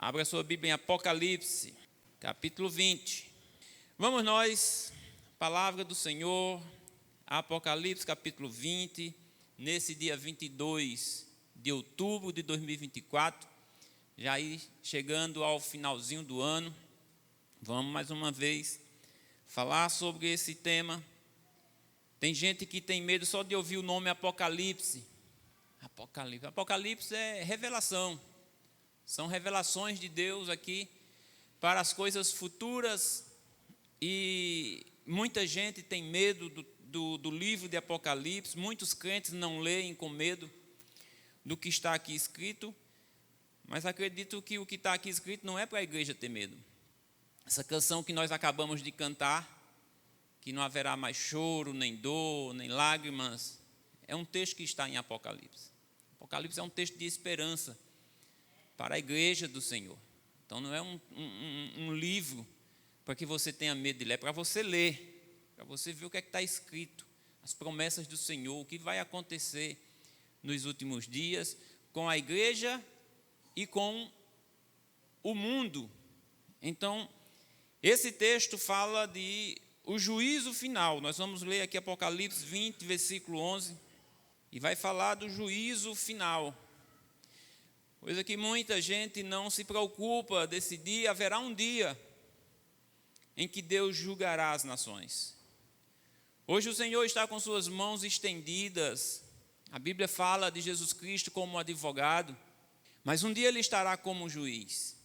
Abra sua Bíblia em Apocalipse, capítulo 20. Vamos nós, palavra do Senhor, Apocalipse, capítulo 20, nesse dia 22 de outubro de 2024, já aí chegando ao finalzinho do ano. Vamos mais uma vez falar sobre esse tema. Tem gente que tem medo só de ouvir o nome Apocalipse. Apocalipse é revelação. São revelações de Deus aqui para as coisas futuras, e muita gente tem medo do livro de Apocalipse. Muitos crentes não leem com medo do que está aqui escrito, mas acredito que o que está aqui escrito não é para a igreja ter medo. Essa canção que nós acabamos de cantar, que não haverá mais choro, nem dor, nem lágrimas, é um texto que está em Apocalipse. Apocalipse é um texto de esperança para a igreja do Senhor. Então não é um livro para que você tenha medo de ler, é para você ler, para você ver o que é que está escrito, as promessas do Senhor, o que vai acontecer nos últimos dias com a igreja e com o mundo. Então, esse texto fala de o juízo final. Nós vamos ler aqui Apocalipse 20, versículo 11, e vai falar do juízo final. Coisa que muita gente não se preocupa desse dia. Haverá um dia em que Deus julgará as nações. Hoje o Senhor está com suas mãos estendidas. A Bíblia fala de Jesus Cristo como advogado, mas um dia Ele estará como juiz.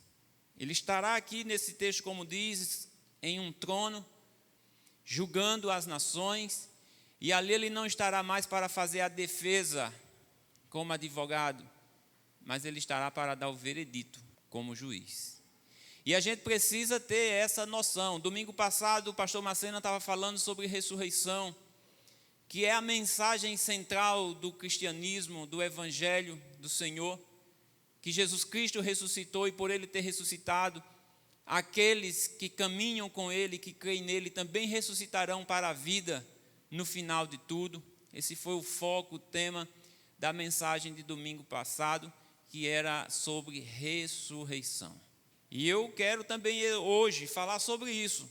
Ele estará aqui nesse texto, como diz, em um trono, julgando as nações, e ali Ele não estará mais para fazer a defesa como advogado, mas Ele estará para dar o veredito como juiz. E a gente precisa ter essa noção. Domingo passado o pastor Macena estava falando sobre ressurreição, que é a mensagem central do cristianismo, do evangelho do Senhor, que Jesus Cristo ressuscitou, e por Ele ter ressuscitado, aqueles que caminham com Ele, que creem nele, também ressuscitarão para a vida no final de tudo. Esse foi o foco, o tema da mensagem de domingo passado, que era sobre ressurreição. E eu quero também hoje falar sobre isso,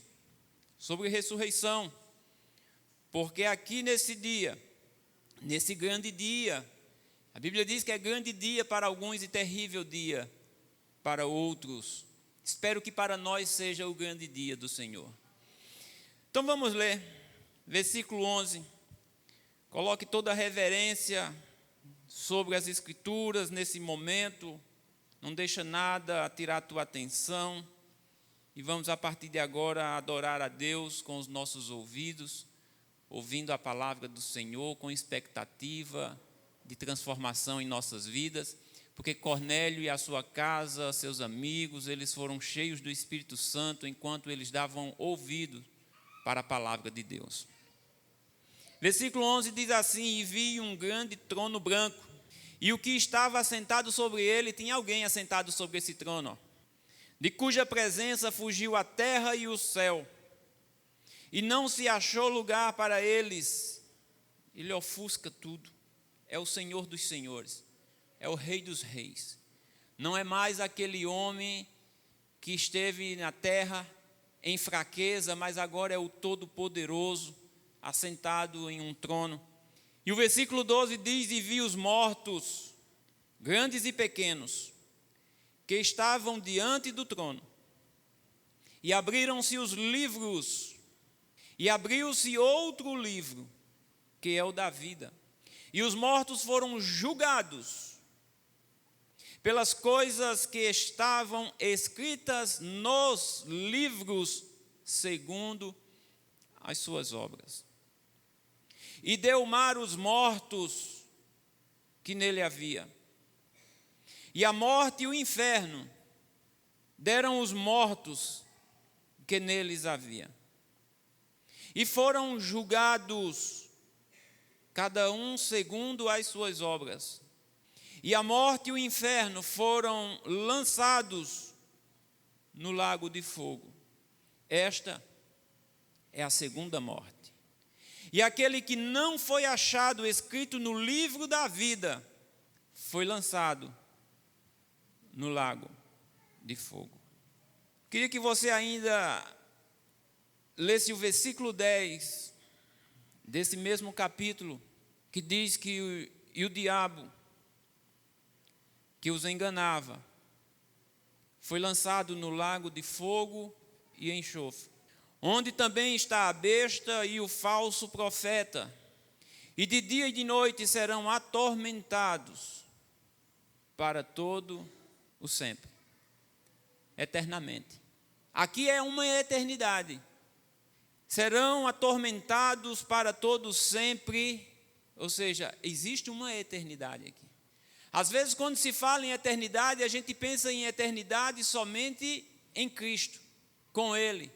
sobre ressurreição, porque aqui nesse dia, nesse grande dia, a Bíblia diz que é grande dia para alguns e terrível dia para outros. Espero que para nós seja o grande dia do Senhor. Então vamos ler, versículo 11. Coloque toda a reverência sobre as Escrituras nesse momento. Não deixa nada tirar a tua atenção. E vamos a partir de agora adorar a Deus com os nossos ouvidos, ouvindo a palavra do Senhor com expectativa de transformação em nossas vidas, porque Cornélio e a sua casa, seus amigos, eles foram cheios do Espírito Santo enquanto eles davam ouvido para a palavra de Deus. Versículo 11 diz assim: e vi um grande trono branco, e o que estava assentado sobre ele, tinha alguém assentado sobre esse trono, de cuja presença fugiu a terra e o céu, e não se achou lugar para eles. Ele ofusca tudo. É o Senhor dos senhores, é o Rei dos reis. Não é mais aquele homem que esteve na terra em fraqueza, mas agora é o Todo-Poderoso, assentado em um trono. E o versículo 12 diz: e vi os mortos, grandes e pequenos, que estavam diante do trono, e abriram-se os livros, e abriu-se outro livro, que é o da vida. E os mortos foram julgados pelas coisas que estavam escritas nos livros, segundo as suas obras. E deu o mar os mortos que nele havia. E a morte e o inferno deram os mortos que neles havia. E foram julgados, cada um segundo as suas obras. E a morte e o inferno foram lançados no lago de fogo. Esta é a segunda morte. E aquele que não foi achado escrito no livro da vida foi lançado no lago de fogo. Queria que você ainda lesse o versículo 10 desse mesmo capítulo, que diz que o diabo que os enganava foi lançado no lago de fogo e enxofre, onde também está a besta e o falso profeta, e de dia e de noite serão atormentados para todo o sempre, eternamente. Aqui é uma eternidade. Serão atormentados para todo sempre, ou seja, existe uma eternidade aqui. Às vezes, quando se fala em eternidade, a gente pensa em eternidade somente em Cristo, com Ele.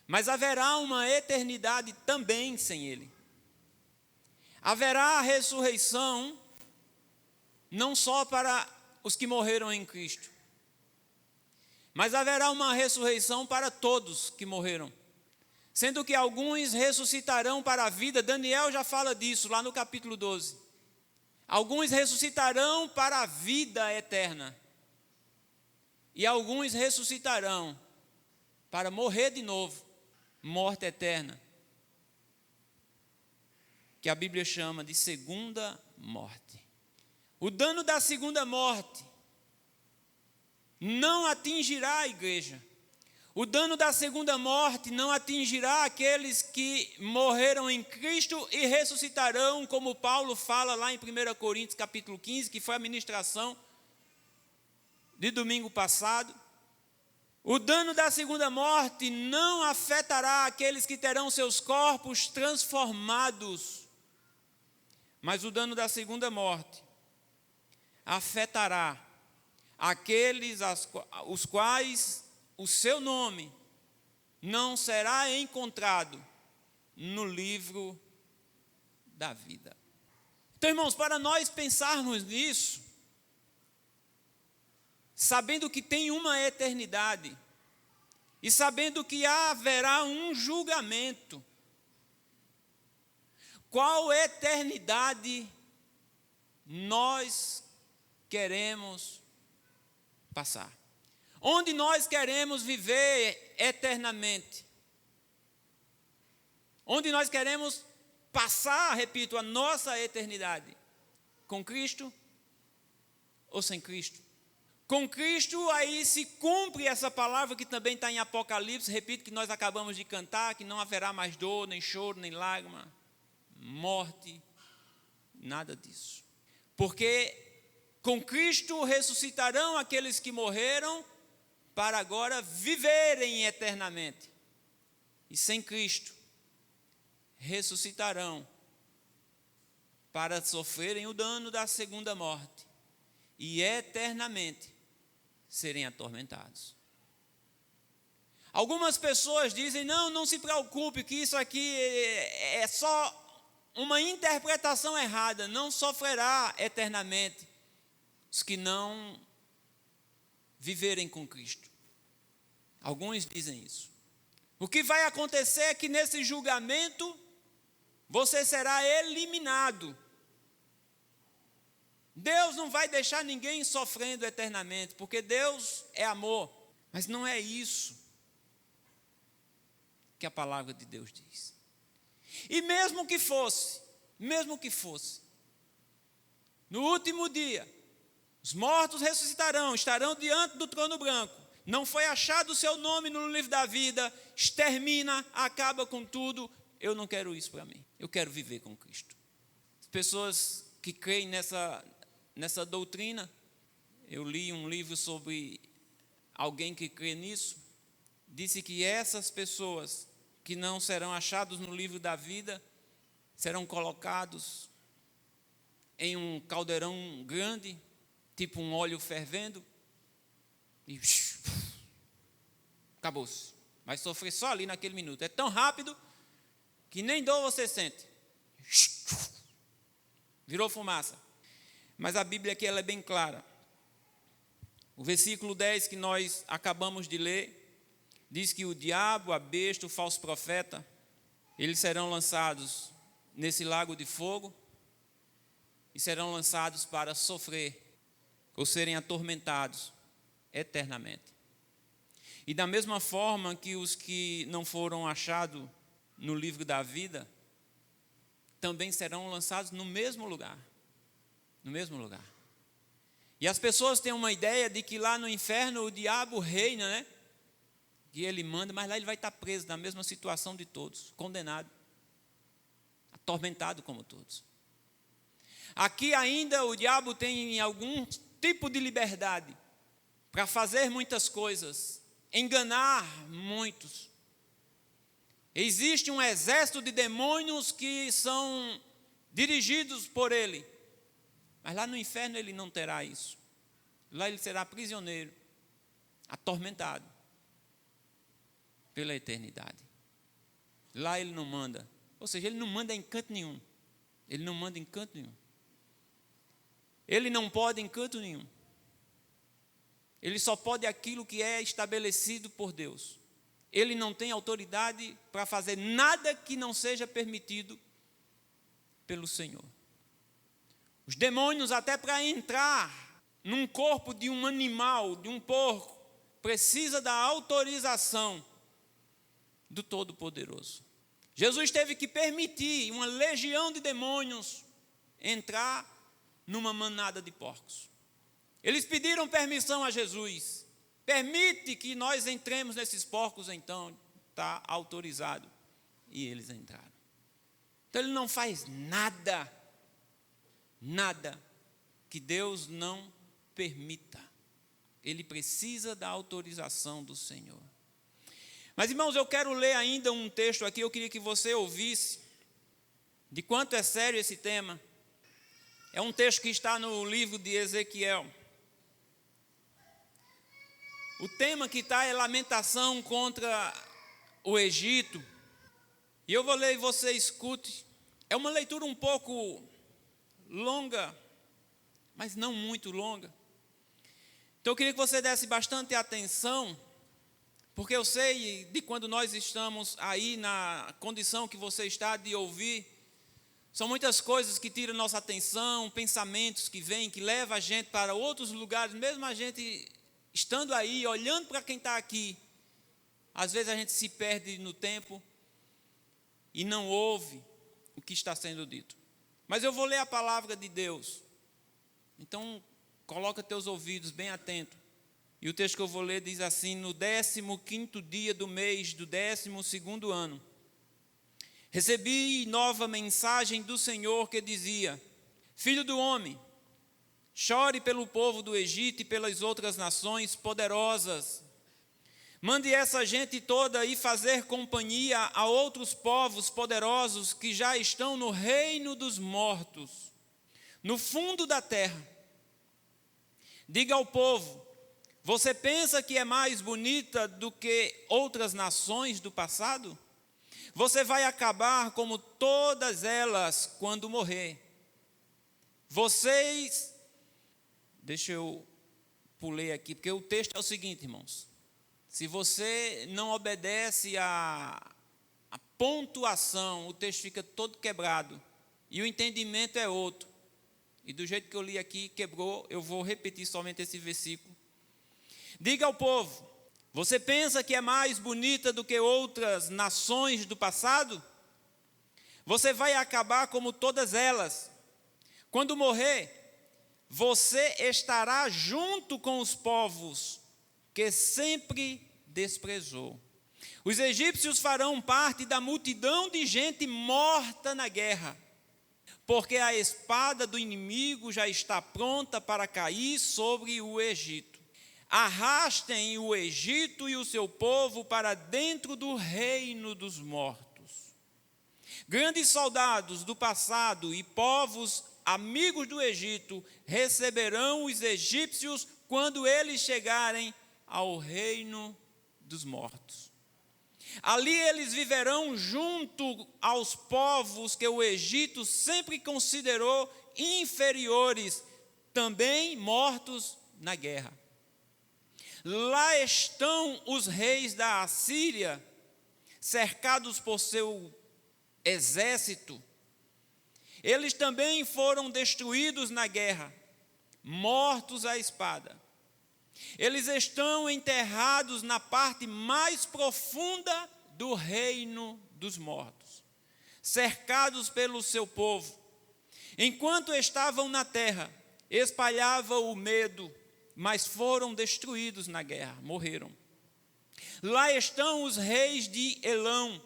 Mas haverá uma eternidade também sem Ele. Haverá a ressurreição, não só para os que morreram em Cristo, mas haverá uma ressurreição para todos que morreram. Sendo que alguns ressuscitarão para a vida. Daniel já fala disso lá no capítulo 12. Alguns ressuscitarão para a vida eterna. E alguns ressuscitarão para morrer de novo, morte eterna, que a Bíblia chama de segunda morte. O dano da segunda morte não atingirá a igreja. O dano da segunda morte não atingirá aqueles que morreram em Cristo e ressuscitarão, como Paulo fala lá em 1 Coríntios capítulo 15, que foi a ministração de domingo passado. O dano da segunda morte não afetará aqueles que terão seus corpos transformados, mas o dano da segunda morte afetará aqueles os quais o seu nome não será encontrado no livro da vida. Então, irmãos, para nós pensarmos nisso, sabendo que tem uma eternidade e sabendo que haverá um julgamento, qual eternidade nós queremos passar? Onde nós queremos viver eternamente? Onde nós queremos passar, repito, a nossa eternidade? Com Cristo ou sem Cristo? Com Cristo, aí se cumpre essa palavra que também está em Apocalipse, repito, que nós acabamos de cantar, que não haverá mais dor, nem choro, nem lágrima, morte, nada disso. Porque com Cristo ressuscitarão aqueles que morreram para agora viverem eternamente. E sem Cristo ressuscitarão para sofrerem o dano da segunda morte e eternamente serem atormentados. Algumas pessoas dizem: não se preocupe, que isso aqui é só uma interpretação errada, não sofrerá eternamente os que não viverem com Cristo. Alguns dizem isso. O que vai acontecer é que nesse julgamento você será eliminado. Deus não vai deixar ninguém sofrendo eternamente, porque Deus é amor. Mas não é isso que a palavra de Deus diz. E mesmo que fosse, no último dia, os mortos ressuscitarão, estarão diante do trono branco. Não foi achado o seu nome no livro da vida, extermina, acaba com tudo. Eu não quero isso para mim. Eu quero viver com Cristo. As pessoas que creem nessa doutrina, eu li um livro sobre alguém que crê nisso, disse que essas pessoas que não serão achados no livro da vida, serão colocados em um caldeirão grande, tipo um óleo fervendo, e acabou-se. Vai sofrer só ali naquele minuto. É tão rápido que nem dor você sente. Virou fumaça. Mas a Bíblia aqui ela é bem clara. O versículo 10 que nós acabamos de ler, diz que o diabo, a besta, o falso profeta, eles serão lançados nesse lago de fogo e serão lançados para sofrer ou serem atormentados eternamente. E da mesma forma que os que não foram achados no livro da vida, também serão lançados no mesmo lugar. No mesmo lugar. E as pessoas têm uma ideia de que lá no inferno o diabo reina, né? Que ele manda, mas lá ele vai estar preso na mesma situação de todos, condenado, atormentado como todos. Aqui ainda o diabo tem algum tipo de liberdade para fazer muitas coisas, enganar muitos. Existe um exército de demônios que são dirigidos por ele. Mas lá no inferno ele não terá isso. Lá ele será prisioneiro, atormentado pela eternidade. Lá ele não manda. Ou seja, ele não manda em canto nenhum. Ele não manda em canto nenhum. Ele não pode em canto nenhum. Ele só pode aquilo que é estabelecido por Deus. Ele não tem autoridade para fazer nada que não seja permitido pelo Senhor. Os demônios, até para entrar num corpo de um animal, de um porco, precisa da autorização do Todo-Poderoso. Jesus teve que permitir uma legião de demônios entrar numa manada de porcos. Eles pediram permissão a Jesus. Permite que nós entremos nesses porcos, então está autorizado. E eles entraram. Então ele não faz nada que Deus não permita. Ele precisa da autorização do Senhor. Mas, irmãos, eu quero ler ainda um texto aqui, eu queria que você ouvisse de quanto é sério esse tema. É um texto que está no livro de Ezequiel. O tema que está é lamentação contra o Egito. E eu vou ler e você escute. É uma leitura um pouco longa, mas não muito longa. Então eu queria que você desse bastante atenção, porque eu sei de quando nós estamos aí na condição que você está de ouvir, são muitas coisas que tiram nossa atenção, pensamentos que vêm, que levam a gente para outros lugares, mesmo a gente estando aí, olhando para quem está aqui, às vezes a gente se perde no tempo e não ouve o que está sendo dito. Mas eu vou ler a palavra de Deus. Então, coloca teus ouvidos bem atentos. E o texto que eu vou ler diz assim: no 15º dia do mês do 12º ano, recebi nova mensagem do Senhor que dizia: Filho do homem, chore pelo povo do Egito e pelas outras nações poderosas. Mande essa gente toda ir fazer companhia a outros povos poderosos que já estão no reino dos mortos, no fundo da terra. Diga ao povo: você pensa que é mais bonita do que outras nações do passado? Você vai acabar como todas elas quando morrer. Vocês... Deixa eu pular aqui, porque o texto é o seguinte, irmãos. Se você não obedece a pontuação, o texto fica todo quebrado. E o entendimento é outro. E do jeito que eu li aqui, quebrou, eu vou repetir somente esse versículo. Diga ao povo: você pensa que é mais bonita do que outras nações do passado? Você vai acabar como todas elas. Quando morrer, você estará junto com os povos que sempre desprezou. Os egípcios farão parte da multidão de gente morta na guerra, porque a espada do inimigo já está pronta para cair sobre o Egito. Arrastem o Egito e o seu povo para dentro do reino dos mortos. Grandes soldados do passado e povos amigos do Egito receberão os egípcios quando eles chegarem ao reino dos mortos. Ali eles viverão junto aos povos que o Egito sempre considerou inferiores, também mortos na guerra. Lá estão os reis da Assíria, cercados por seu exército. Eles também foram destruídos na guerra, mortos à espada. Eles estão enterrados na parte mais profunda do reino dos mortos, cercados pelo seu povo. Enquanto estavam na terra, espalhavam o medo, mas foram destruídos na guerra, morreram. Lá estão os reis de Elão,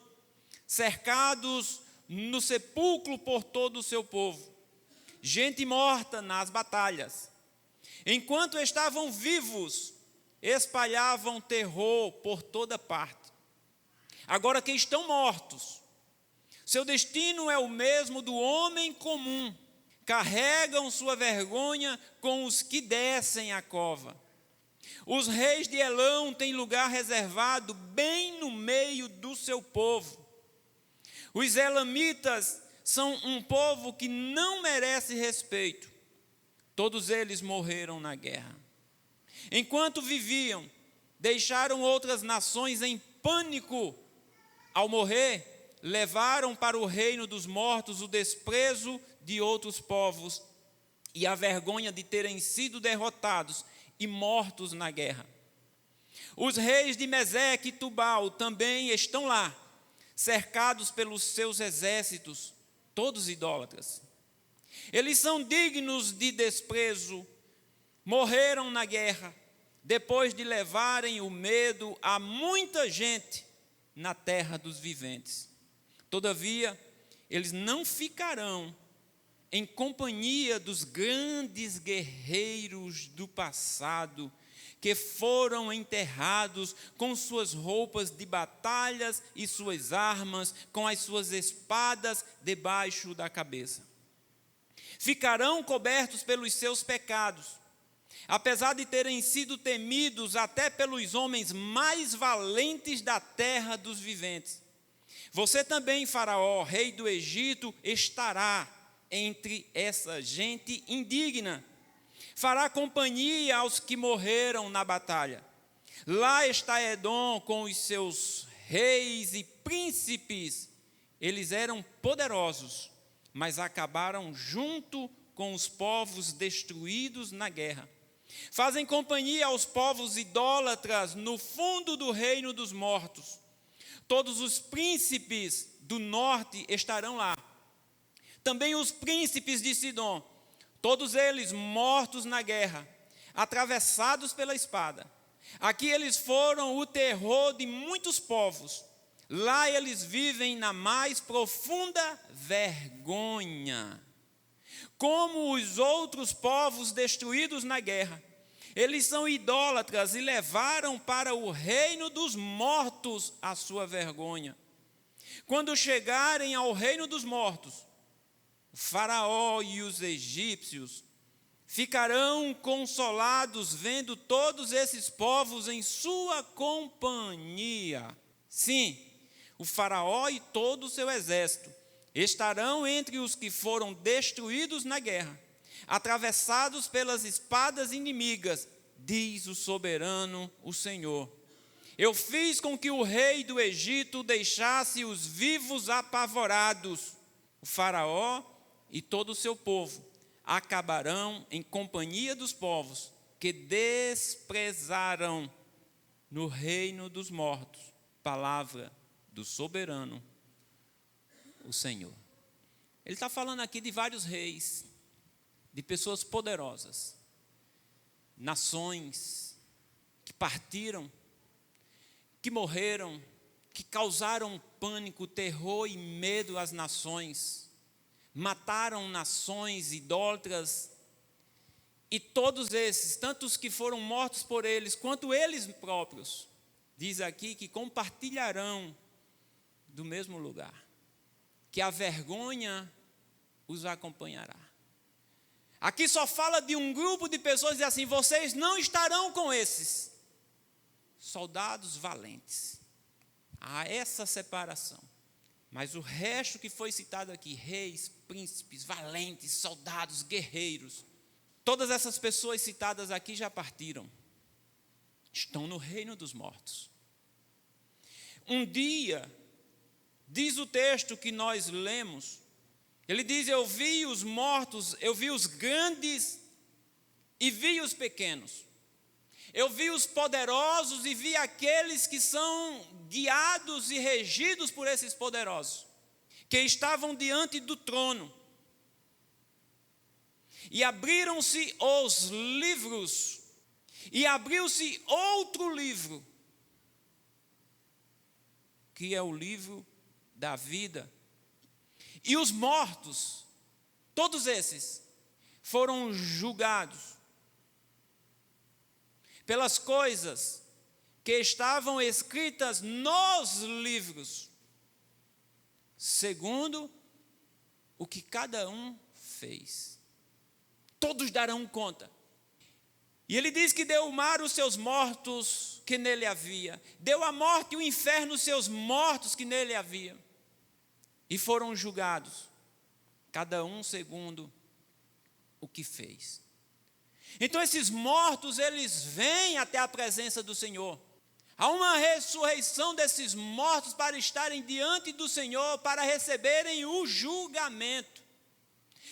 cercados no sepulcro por todo o seu povo, gente morta nas batalhas. Enquanto estavam vivos, espalhavam terror por toda parte. Agora que estão mortos, seu destino é o mesmo do homem comum. Carregam sua vergonha com os que descem a cova. Os reis de Elão têm lugar reservado bem no meio do seu povo. Os elamitas são um povo que não merece respeito. Todos eles morreram na guerra. Enquanto viviam, deixaram outras nações em pânico. Ao morrer, levaram para o reino dos mortos o desprezo de outros povos e a vergonha de terem sido derrotados e mortos na guerra. Os reis de Meseque e Tubal também estão lá, cercados pelos seus exércitos, todos idólatras. Eles são dignos de desprezo, morreram na guerra, depois de levarem o medo a muita gente na terra dos viventes. Todavia, eles não ficarão em companhia dos grandes guerreiros do passado, que foram enterrados com suas roupas de batalhas e suas armas, com as suas espadas debaixo da cabeça. Ficarão cobertos pelos seus pecados, apesar de terem sido temidos até pelos homens mais valentes da terra dos viventes. Você também, Faraó, rei do Egito, estará entre essa gente indigna. Fará companhia aos que morreram na batalha. Lá está Edom com os seus reis e príncipes. Eles eram poderosos, mas acabaram junto com os povos destruídos na guerra. Fazem companhia aos povos idólatras no fundo do reino dos mortos. Todos os príncipes do norte estarão lá. Também os príncipes de Sidom, todos eles mortos na guerra, atravessados pela espada. Aqui eles foram o terror de muitos povos. Lá eles vivem na mais profunda vergonha. Como os outros povos destruídos na guerra, eles são idólatras e levaram para o reino dos mortos a sua vergonha. Quando chegarem ao reino dos mortos, o Faraó e os egípcios ficarão consolados vendo todos esses povos em sua companhia. Sim, o Faraó e todo o seu exército estarão entre os que foram destruídos na guerra, atravessados pelas espadas inimigas, diz o soberano, o Senhor. Eu fiz com que o rei do Egito deixasse os vivos apavorados. O Faraó e todo o seu povo acabarão em companhia dos povos que desprezaram no reino dos mortos. Palavra do soberano, o Senhor. Ele está falando aqui de vários reis, de pessoas poderosas, nações que partiram, que morreram, que causaram pânico, terror e medo às nações, mataram nações idólatras, e todos esses, tanto os que foram mortos por eles, quanto eles próprios, diz aqui que compartilharão do mesmo lugar, que a vergonha os acompanhará. Aqui só fala de um grupo de pessoas, diz assim, vocês não estarão com esses soldados valentes. Há essa separação. Mas o resto que foi citado aqui, reis, príncipes, valentes, soldados, guerreiros, todas essas pessoas citadas aqui já partiram. Estão no reino dos mortos. Um dia, diz o texto que nós lemos, ele diz, eu vi os mortos, eu vi os grandes e vi os pequenos. Eu vi os poderosos e vi aqueles que são guiados e regidos por esses poderosos, que estavam diante do trono. E abriram-se os livros, e abriu-se outro livro, que é o livro da vida. E os mortos, todos esses, foram julgados pelas coisas que estavam escritas nos livros, segundo o que cada um fez. Todos darão conta. E ele diz que deu o mar os seus mortos que nele havia, deu a morte e o inferno os seus mortos que nele havia, e foram julgados, cada um segundo o que fez. Então esses mortos, eles vêm até a presença do Senhor. Há uma ressurreição desses mortos para estarem diante do Senhor, para receberem o julgamento.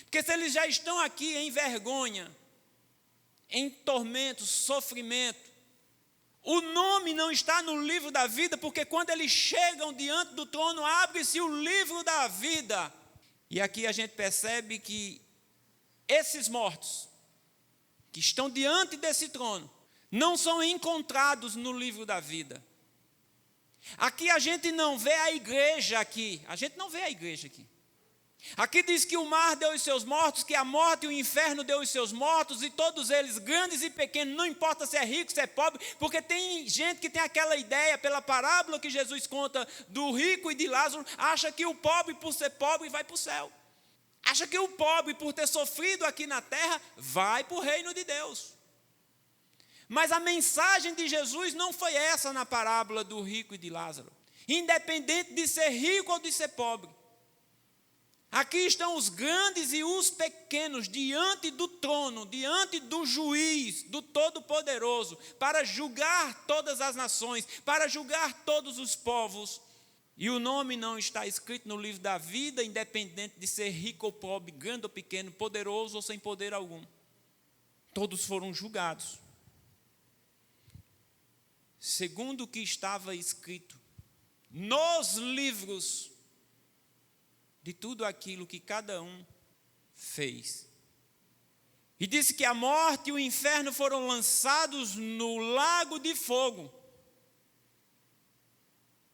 Porque se eles já estão aqui em vergonha, em tormento, sofrimento, o nome não está no livro da vida, porque quando eles chegam diante do trono, abre-se o livro da vida. E aqui a gente percebe que esses mortos, que estão diante desse trono, não são encontrados no livro da vida. Aqui a gente não vê a igreja aqui. A gente não vê a igreja aqui. Aqui diz que o mar deu os seus mortos, que a morte e o inferno deu os seus mortos, e todos eles, grandes e pequenos, não importa se é rico, se é pobre, porque tem gente que tem aquela ideia, pela parábola que Jesus conta do rico e de Lázaro, acha que o pobre, por ser pobre, vai para o céu. Acha que o pobre, por ter sofrido aqui na terra, vai para o reino de Deus. Mas a mensagem de Jesus não foi essa na parábola do rico e de Lázaro. Independente de ser rico ou de ser pobre. Aqui estão os grandes e os pequenos diante do trono, diante do juiz, do Todo-Poderoso, para julgar todas as nações, para julgar todos os povos. E o nome não está escrito no livro da vida, independente de ser rico ou pobre, grande ou pequeno, poderoso ou sem poder algum. Todos foram julgados, segundo o que estava escrito nos livros de tudo aquilo que cada um fez. E disse que a morte e o inferno foram lançados no lago de fogo,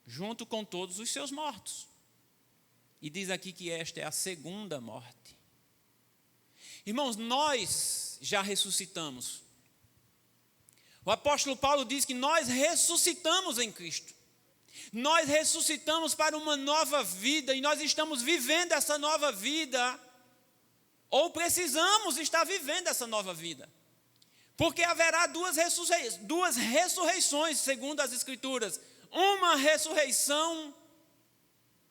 junto com todos os seus mortos. E diz aqui que esta é a segunda morte. Irmãos, nós já ressuscitamos. O apóstolo Paulo diz que nós ressuscitamos em Cristo. Nós ressuscitamos para uma nova vida e nós estamos vivendo essa nova vida, ou precisamos estar vivendo essa nova vida. Porque haverá duas ressurreições, segundo as Escrituras. Uma ressurreição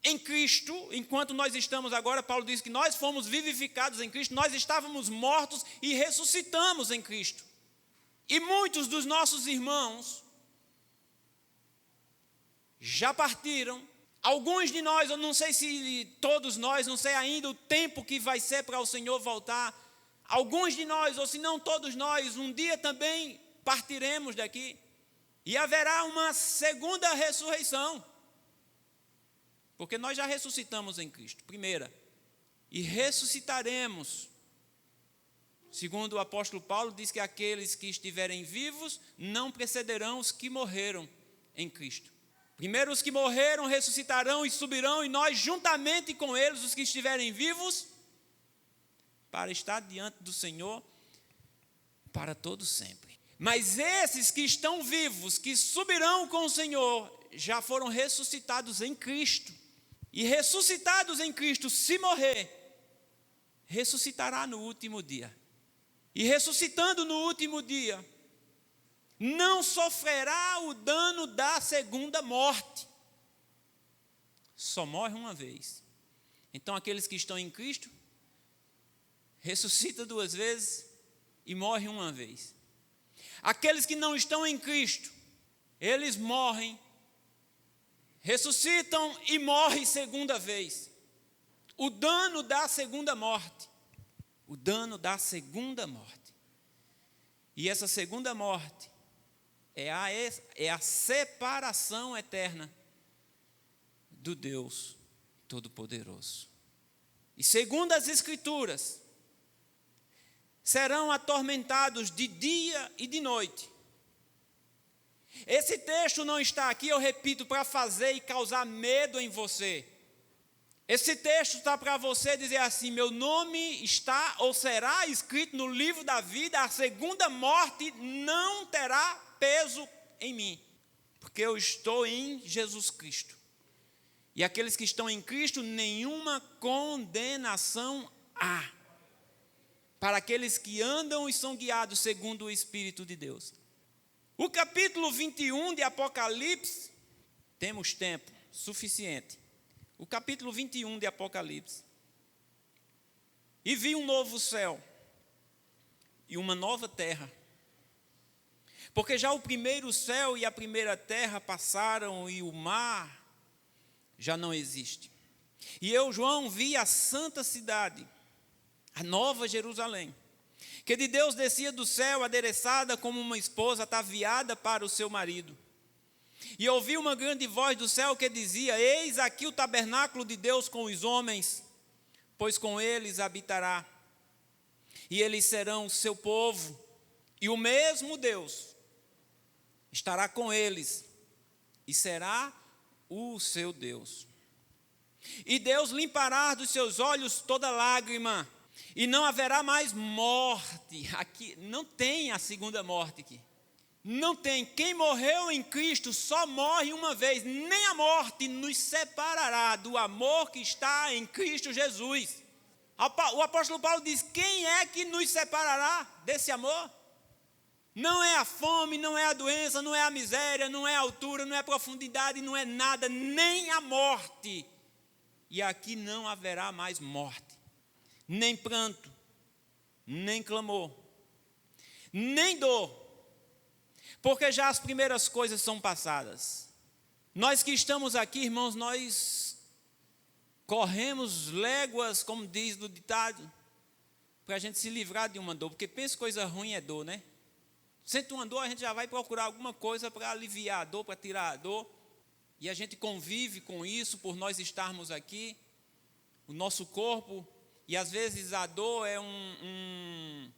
em Cristo, enquanto nós estamos agora, Paulo diz que nós fomos vivificados em Cristo, nós estávamos mortos e ressuscitamos em Cristo. E muitos dos nossos irmãos já partiram. Alguns de nós, eu não sei se todos nós, não sei ainda o tempo que vai ser para o Senhor voltar. Alguns de nós, ou se não todos nós, um dia também partiremos daqui. E haverá uma segunda ressurreição. Porque nós já ressuscitamos em Cristo, primeira. E ressuscitaremos. Segundo o apóstolo Paulo, diz que aqueles que estiverem vivos não precederão os que morreram em Cristo. Primeiro os que morreram ressuscitarão e subirão, e nós juntamente com eles, os que estiverem vivos, para estar diante do Senhor para todo sempre. Mas esses que estão vivos, que subirão com o Senhor, já foram ressuscitados em Cristo. E ressuscitados em Cristo, se morrer, ressuscitará no último dia. E ressuscitando no último dia, não sofrerá o dano da segunda morte. Só morre uma vez. Então aqueles que estão em Cristo, ressuscitam duas vezes e morrem uma vez. Aqueles que não estão em Cristo, eles morrem, ressuscitam e morrem segunda vez. O dano da segunda morte. O dano da segunda morte. E essa segunda morte é a separação eterna do Deus Todo-Poderoso. E segundo as Escrituras, serão atormentados de dia e de noite. Esse texto não está aqui, eu repito, para fazer e causar medo em você. Esse texto está para você dizer assim: meu nome está ou será escrito no livro da vida, a segunda morte não terá peso em mim, porque eu estou em Jesus Cristo. E aqueles que estão em Cristo, nenhuma condenação há, para aqueles que andam e são guiados segundo o Espírito de Deus. O capítulo 21 de Apocalipse, temos tempo suficiente. O capítulo 21 de Apocalipse. E vi um novo céu e uma nova terra. Porque já o primeiro céu e a primeira terra passaram e o mar já não existe. E eu, João, vi a santa cidade, a nova Jerusalém, que de Deus descia do céu, adereçada como uma esposa ataviada para o seu marido. E ouvi uma grande voz do céu que dizia: eis aqui o tabernáculo de Deus com os homens, pois com eles habitará. E eles serão o seu povo, e o mesmo Deus estará com eles, e será o seu Deus. E Deus limpará dos seus olhos toda lágrima, e não haverá mais morte. Aqui não tem a segunda morte aqui. Não tem. Quem morreu em Cristo só morre uma vez. Nem a morte nos separará do amor que está em Cristo Jesus. O apóstolo Paulo diz: quem é que nos separará desse amor? Não é a fome, não é a doença, não é a miséria, não é a altura, não é a profundidade, não é nada, nem a morte. E aqui não haverá mais morte, nem pranto, nem clamor, nem dor, porque já as primeiras coisas são passadas. Nós que estamos aqui, irmãos, nós corremos léguas, como diz no ditado, para a gente se livrar de uma dor, porque pensa coisa ruim é dor, né? Sente uma dor, a gente já vai procurar alguma coisa para aliviar a dor, para tirar a dor. E a gente convive com isso por nós estarmos aqui. O nosso corpo, e às vezes a dor é um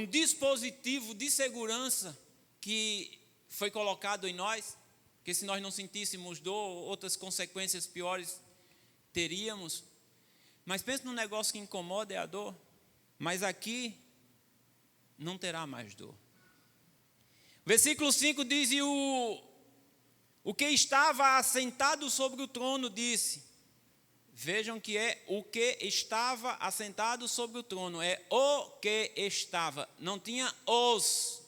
dispositivo de segurança que foi colocado em nós, que se nós não sentíssemos dor, outras consequências piores teríamos. Mas pense num negócio que incomoda, é a dor. Mas aqui não terá mais dor. Versículo 5 diz: e o que estava assentado sobre o trono disse. Vejam que é o que estava assentado sobre o trono. É o que estava. Não tinha os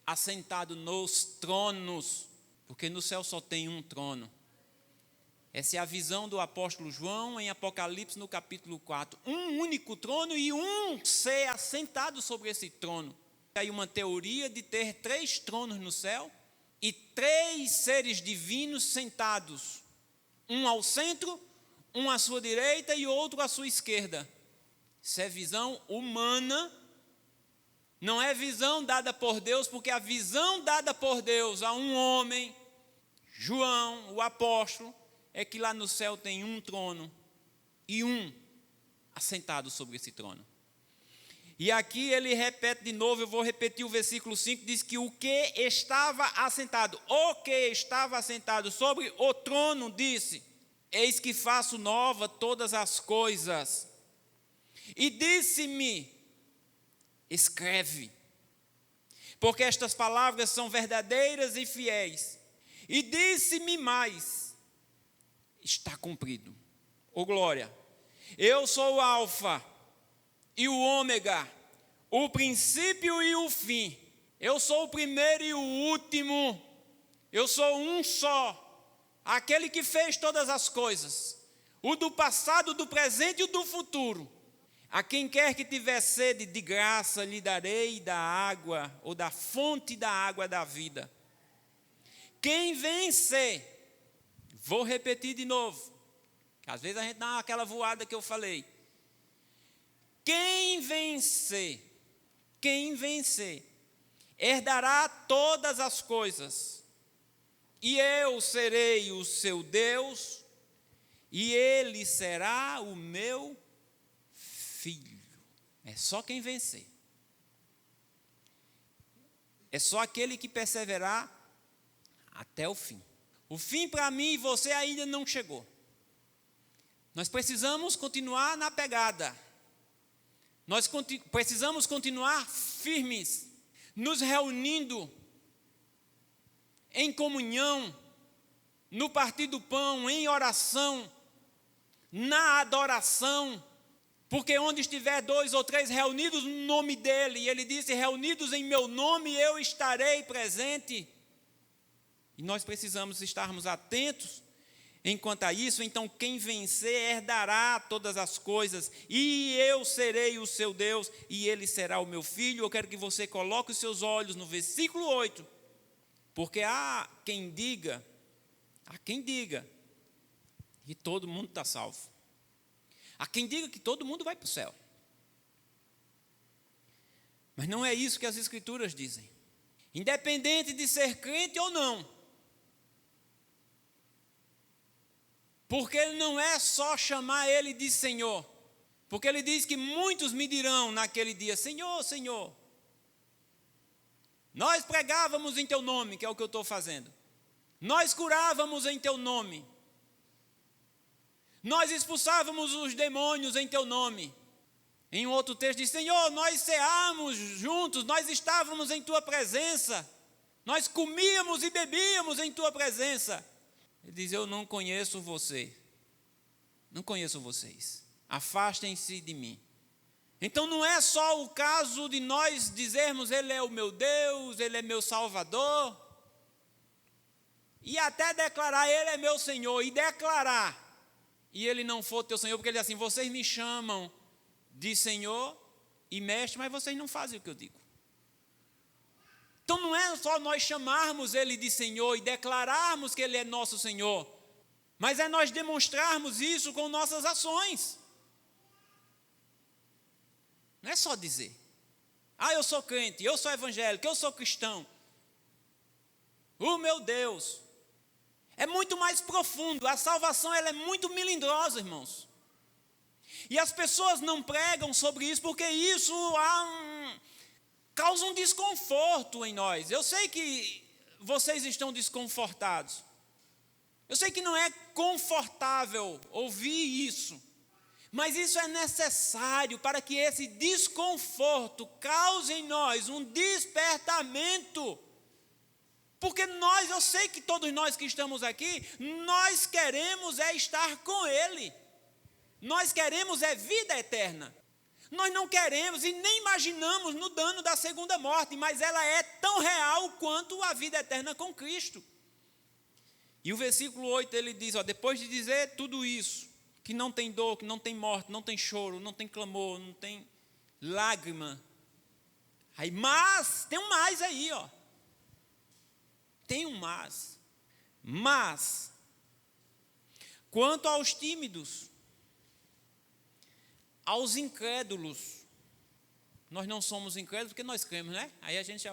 assentado nos tronos. Porque no céu só tem um trono. Essa é a visão do apóstolo João em Apocalipse no capítulo 4. Um único trono e um ser assentado sobre esse trono. Aí uma teoria de ter 3 tronos no céu e 3 seres divinos sentados, um ao centro, um à sua direita e outro à sua esquerda. Isso é visão humana, não é visão dada por Deus, porque a visão dada por Deus a um homem, João, o apóstolo, é que lá no céu tem um trono e um assentado sobre esse trono. E aqui ele repete de novo, eu vou repetir o versículo 5, diz que o que estava assentado sobre o trono disse: eis que faço nova todas as coisas. E disse-me: escreve, porque estas palavras são verdadeiras e fiéis. E disse-me mais: está cumprido. Ô glória, eu sou o Alfa e o Ômega, o princípio e o fim. Eu sou o primeiro e o último. Eu sou um só, aquele que fez todas as coisas, o do passado, do presente e o do futuro. A quem quer que tiver sede, de graça lhe darei da água, ou da fonte da água da vida. Quem vencer, vou repetir de novo, que às vezes a gente dá aquela voada que eu falei. Quem vencer, herdará todas as coisas, e eu serei o seu Deus, e ele será o meu filho. É só quem vencer. É só aquele que perseverar até o fim. O fim para mim e você ainda não chegou. Nós precisamos continuar na pegada. Nós precisamos continuar firmes, nos reunindo em comunhão, no partir do pão, em oração, na adoração, porque onde estiver 2 ou 3 reunidos no nome dele, e ele disse, reunidos em meu nome, eu estarei presente. E nós precisamos estarmos atentos enquanto a isso. Então quem vencer herdará todas as coisas, e eu serei o seu Deus, e ele será o meu filho. Eu quero que você coloque os seus olhos no versículo 8, porque há quem diga que todo mundo está salvo. Há quem diga que todo mundo vai para o céu. Mas não é isso que as Escrituras dizem. Independente de ser crente ou não. Porque não é só chamar ele de Senhor. Porque ele diz que muitos me dirão naquele dia, Senhor, Senhor, nós pregávamos em teu nome, que é o que eu estou fazendo. Nós curávamos em teu nome. Nós expulsávamos os demônios em teu nome. Em um outro texto diz, Senhor, nós ceávamos juntos, nós estávamos em tua presença. Nós comíamos e bebíamos em tua presença. Ele diz, eu não conheço você. Não conheço vocês. Afastem-se de mim. Então não é só o caso de nós dizermos, ele é o meu Deus, ele é meu Salvador. E até declarar, ele é meu Senhor. E declarar, e ele não for teu Senhor, porque ele diz assim, vocês me chamam de Senhor e mestre, mas vocês não fazem o que eu digo. Então não é só nós chamarmos ele de Senhor e declararmos que ele é nosso Senhor, mas é nós demonstrarmos isso com nossas ações. Não é só dizer, eu sou crente, eu sou evangélico, eu sou cristão. Meu Deus, é muito mais profundo. A salvação ela é muito melindrosa, irmãos. E as pessoas não pregam sobre isso porque isso causa um desconforto em nós. Eu sei que vocês estão desconfortados. Eu sei que não é confortável ouvir isso. Mas isso é necessário para que esse desconforto cause em nós um despertamento. Porque eu sei que todos nós que estamos aqui, nós queremos estar com Ele. Nós queremos vida eterna. Nós não queremos e nem imaginamos no dano da segunda morte, mas ela é tão real quanto a vida eterna com Cristo. E o versículo 8 ele diz, depois de dizer tudo isso, que não tem dor, que não tem morte, não tem choro, não tem clamor, não tem lágrima. Mas, tem um mais aí, Tem um mas. Mas, quanto aos tímidos, aos incrédulos, nós não somos incrédulos porque nós cremos, né? Aí a gente já,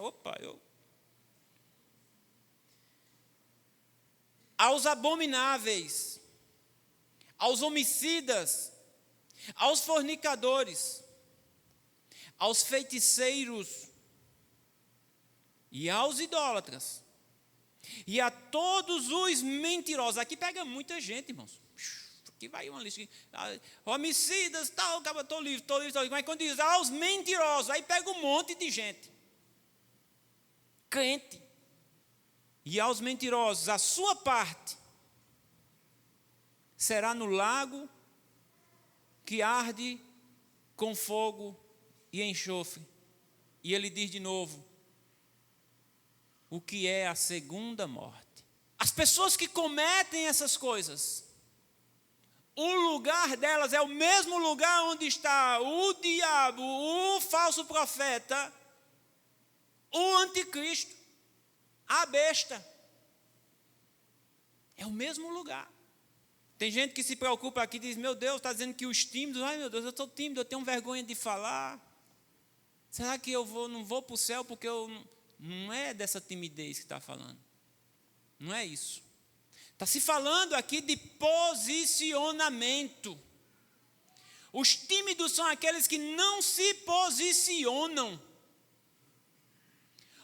aos abomináveis, aos homicidas, aos fornicadores, aos feiticeiros e aos idólatras, e a todos os mentirosos. Aqui pega muita gente, irmãos. Aqui vai uma lista. Homicidas, tal, estou livre. Mas quando diz aos mentirosos, aí pega um monte de gente. Crente. E aos mentirosos, a sua parte será no lago que arde com fogo e enxofre. E ele diz de novo, o que é a segunda morte. As pessoas que cometem essas coisas, o lugar delas é o mesmo lugar onde está o diabo, o falso profeta, o anticristo, a besta. É o mesmo lugar. Tem gente que se preocupa aqui e diz, meu Deus, está dizendo que os tímidos, meu Deus, eu estou tímido, eu tenho vergonha de falar. Será que eu não vou para o céu porque eu Não é dessa timidez que está falando. Não é isso. Está se falando aqui de posicionamento. Os tímidos são aqueles que não se posicionam.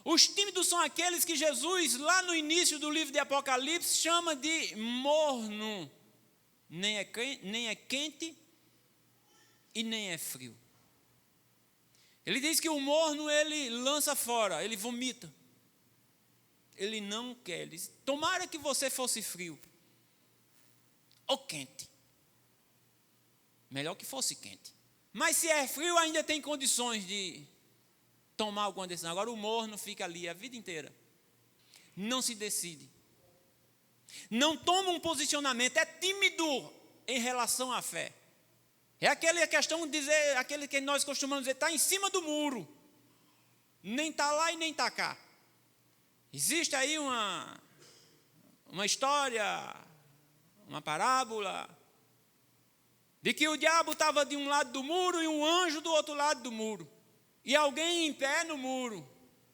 Os tímidos são aqueles que Jesus, lá no início do livro de Apocalipse, chama de morno. Nem é quente e nem é frio. Ele diz que o morno ele lança fora, ele vomita. Ele não quer. Ele diz, tomara que você fosse frio ou quente. Melhor que fosse quente. Mas se é frio, ainda tem condições de tomar alguma decisão. Agora o morno fica ali a vida inteira. Não se decide. Não toma um posicionamento. É tímido em relação à fé. É aquela questão de dizer, aquele que nós costumamos dizer, está em cima do muro. Nem está lá e nem está cá. Existe aí uma história, uma parábola, de que o diabo estava de um lado do muro e um anjo do outro lado do muro. E alguém em pé no muro,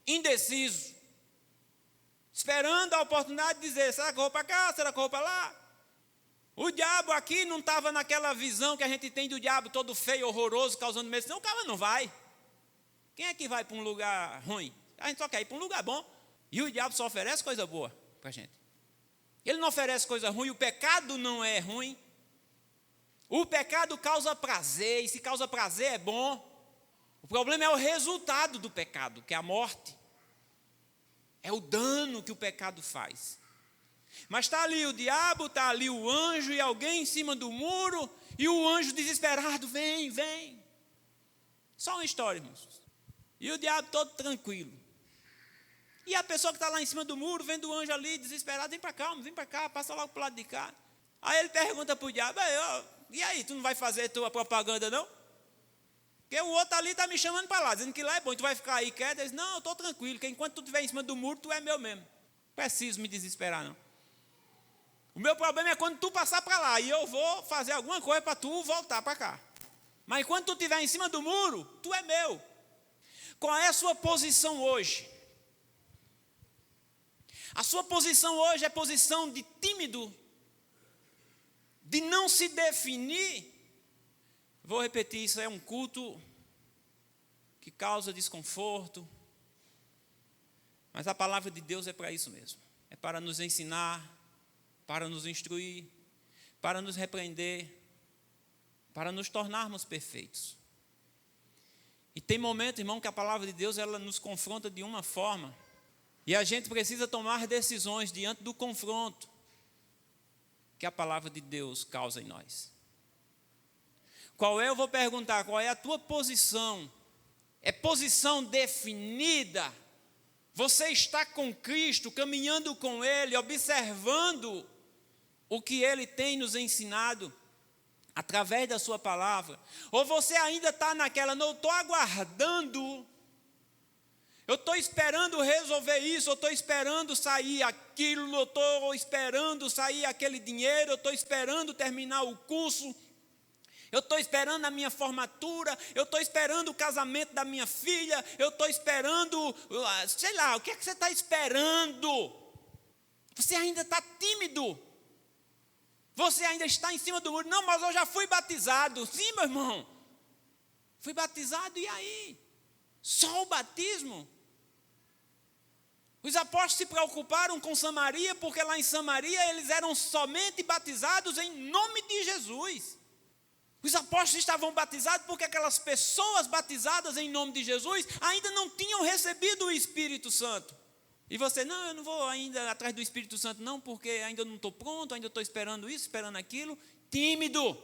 indeciso, esperando a oportunidade de dizer, será que eu vou para cá, será que eu vou para lá? O diabo aqui não estava naquela visão que a gente tem do diabo todo feio, horroroso, causando medo. Não, o cara não vai. Quem é que vai para um lugar ruim? A gente só quer ir para um lugar bom. E o diabo só oferece coisa boa para a gente. Ele não oferece coisa ruim, o pecado não é ruim. O pecado causa prazer, e se causa prazer é bom. O problema é o resultado do pecado, que é a morte. É o dano que o pecado faz. Mas está ali o diabo, está ali o anjo e alguém em cima do muro, e o anjo desesperado, vem, vem. Só uma história, irmãos. E o diabo todo tranquilo. E a pessoa que está lá em cima do muro, vendo o anjo ali, desesperado, vem para cá, vem para cá, passa logo para o lado de cá. Aí ele pergunta para o diabo, e aí, tu não vai fazer tua propaganda não? Porque o outro ali está me chamando para lá, dizendo que lá é bom, tu vai ficar aí quieto. Ele diz, não, eu estou tranquilo, que enquanto tu estiver em cima do muro, tu é meu mesmo. Não preciso me desesperar não. O meu problema é quando tu passar para lá, e eu vou fazer alguma coisa para tu voltar para cá. Mas enquanto tu estiver em cima do muro, tu é meu. Qual é a sua posição hoje? A sua posição hoje é posição de tímido, de não se definir. Vou repetir, isso é um culto que causa desconforto, mas a palavra de Deus é para isso mesmo. É para nos ensinar, para nos instruir, para nos repreender, para nos tornarmos perfeitos. E tem momento, irmão, que a palavra de Deus ela nos confronta de uma forma, e a gente precisa tomar decisões diante do confronto que a palavra de Deus causa em nós. Eu vou perguntar, qual é a tua posição? É posição definida? Você está com Cristo, caminhando com Ele, observando o que Ele tem nos ensinado através da sua palavra? Ou você ainda está naquela, não, eu estou aguardando, eu estou esperando resolver isso, eu estou esperando sair aquilo, eu estou esperando sair aquele dinheiro, eu estou esperando terminar o curso, eu estou esperando a minha formatura, eu estou esperando o casamento da minha filha, eu estou esperando, sei lá, o que é que você está esperando? Você ainda está tímido, você ainda está em cima do muro. Não, mas eu já fui batizado. Sim, meu irmão, fui batizado e aí? Só o batismo? Os apóstolos se preocuparam com Samaria, porque lá em Samaria eles eram somente batizados em nome de Jesus. Os apóstolos estavam batizados porque aquelas pessoas batizadas em nome de Jesus ainda não tinham recebido o Espírito Santo. E você, não, eu não vou ainda atrás do Espírito Santo não, porque ainda não estou pronto, ainda estou esperando isso, esperando aquilo. Tímido.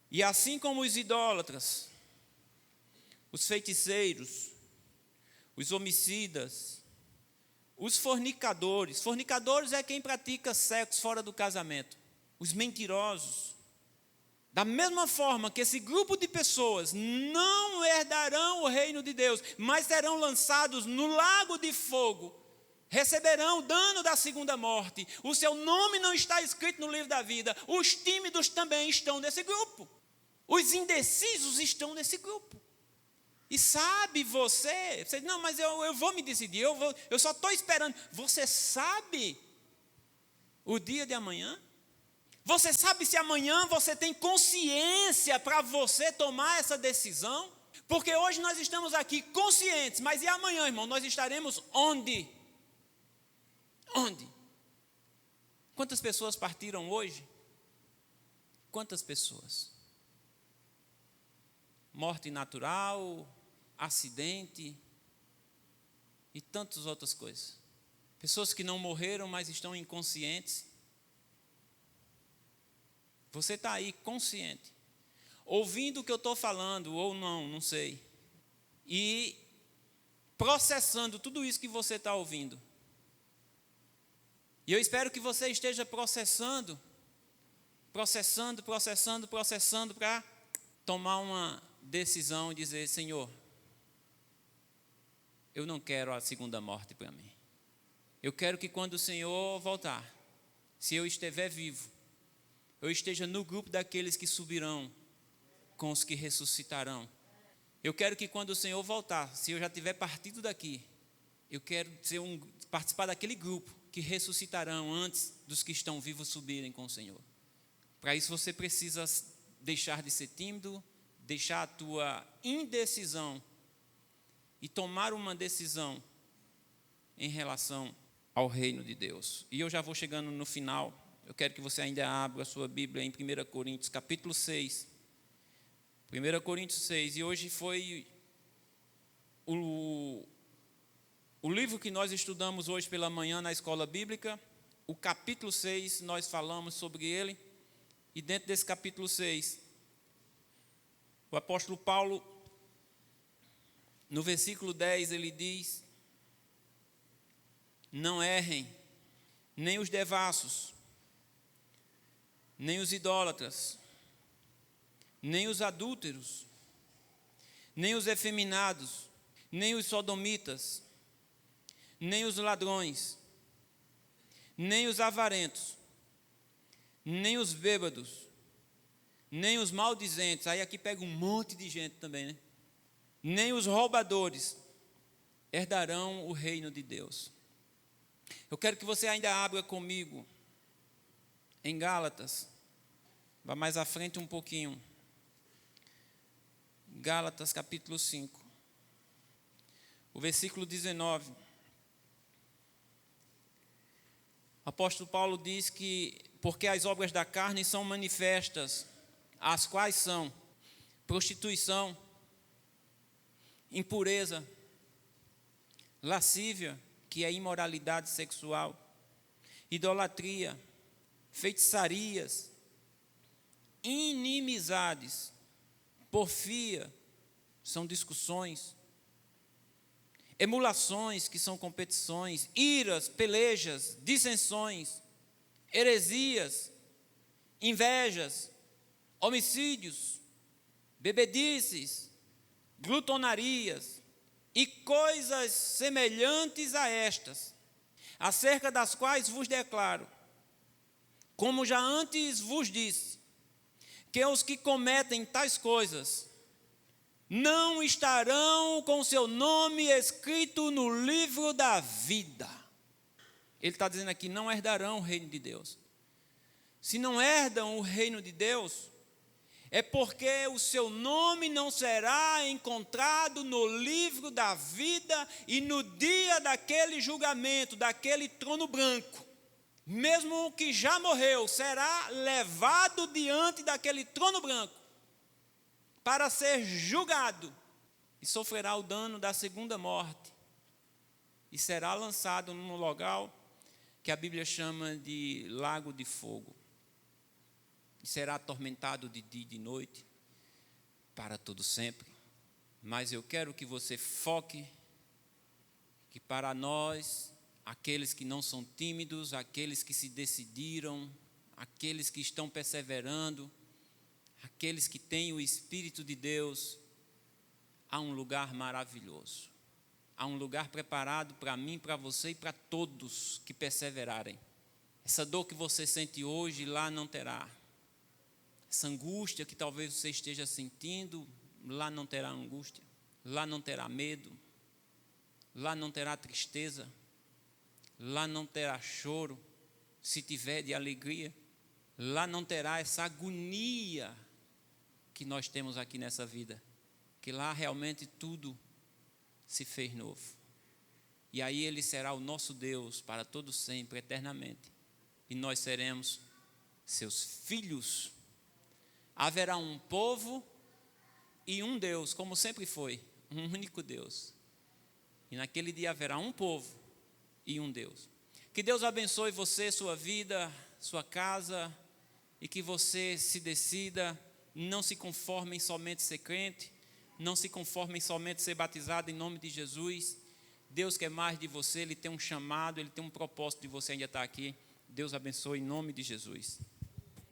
E assim como os idólatras, os feiticeiros, os homicidas, os fornicadores. Fornicadores é quem pratica sexo fora do casamento. Os mentirosos. Da mesma forma que esse grupo de pessoas não herdarão o reino de Deus, mas serão lançados no lago de fogo, receberão o dano da segunda morte. O seu nome não está escrito no livro da vida. Os tímidos também estão nesse grupo. Os indecisos estão nesse grupo. E sabe você diz, não, mas eu vou me decidir, eu só estou esperando. Você sabe o dia de amanhã? Você sabe se amanhã você tem consciência para você tomar essa decisão? Porque hoje nós estamos aqui conscientes, mas e amanhã, irmão? Nós estaremos onde? Onde? Quantas pessoas partiram hoje? Quantas pessoas? Morte natural, acidente e tantas outras coisas. Pessoas que não morreram, mas estão inconscientes. Você está aí consciente, ouvindo o que eu estou falando, ou não, não sei. E processando tudo isso que você está ouvindo. E eu espero que você esteja processando para tomar uma decisão e dizer, Senhor, eu não quero a segunda morte para mim. Eu quero que quando o Senhor voltar, se eu estiver vivo, eu esteja no grupo daqueles que subirão com os que ressuscitarão. Eu quero que quando o Senhor voltar, se eu já tiver partido daqui, eu quero participar daquele grupo que ressuscitarão antes dos que estão vivos subirem com o Senhor. Para isso você precisa deixar de ser tímido, deixar a tua indecisão e tomar uma decisão em relação ao reino de Deus. E eu já vou chegando no final. Eu quero que você ainda abra a sua Bíblia em 1 Coríntios, capítulo 6. 1 Coríntios 6. E hoje foi o livro que nós estudamos hoje pela manhã na escola bíblica. O capítulo 6, nós falamos sobre ele. E dentro desse capítulo 6, o apóstolo Paulo, no versículo 10, ele diz: não errem, nem os devassos, nem os idólatras, nem os adúlteros, nem os efeminados, nem os sodomitas, nem os ladrões, nem os avarentos, nem os bêbados, nem os maldizentes. Aí aqui pega um monte de gente também, né? Nem os roubadores herdarão o reino de Deus. Eu quero que você ainda abra comigo em Gálatas. Vá mais à frente um pouquinho. Gálatas capítulo 5. O versículo 19. O apóstolo Paulo diz que porque as obras da carne são manifestas, as quais são prostituição, impureza, lascívia, que é imoralidade sexual, idolatria, feitiçarias, inimizades, porfia, são discussões, emulações, que são competições, iras, pelejas, dissensões, heresias, invejas, homicídios, bebedices, glutonarias e coisas semelhantes a estas, acerca das quais vos declaro, como já antes vos disse, que os que cometem tais coisas não estarão com seu nome escrito no livro da vida. Ele está dizendo aqui, não herdarão o reino de Deus. Se não herdam o reino de Deus, é porque o seu nome não será encontrado no livro da vida e no dia daquele julgamento, daquele trono branco. Mesmo o que já morreu será levado diante daquele trono branco para ser julgado e sofrerá o dano da segunda morte e será lançado num local que a Bíblia chama de lago de fogo. E será atormentado de dia e de noite para todo sempre. Mas eu quero que você foque que para nós, aqueles que não são tímidos, aqueles que se decidiram, aqueles que estão perseverando, aqueles que têm o Espírito de Deus, há um lugar maravilhoso. Há um lugar preparado para mim, para você e para todos que perseverarem. Essa dor que você sente hoje, lá não terá. Essa angústia que talvez você esteja sentindo, lá não terá angústia. Lá não terá medo, lá não terá tristeza, lá não terá choro, se tiver de alegria. Lá não terá essa agonia que nós temos aqui nessa vida, que lá realmente tudo se fez novo. E aí Ele será o nosso Deus para todo sempre, eternamente. E nós seremos seus filhos. Haverá um povo e um Deus, como sempre foi, um único Deus. E naquele dia haverá um povo e um Deus. Que Deus abençoe você, sua vida, sua casa, e que você se decida, não se conforme em somente ser crente, não se conforme em somente ser batizado em nome de Jesus. Deus quer mais de você, Ele tem um chamado, Ele tem um propósito de você ainda estar aqui. Deus abençoe em nome de Jesus.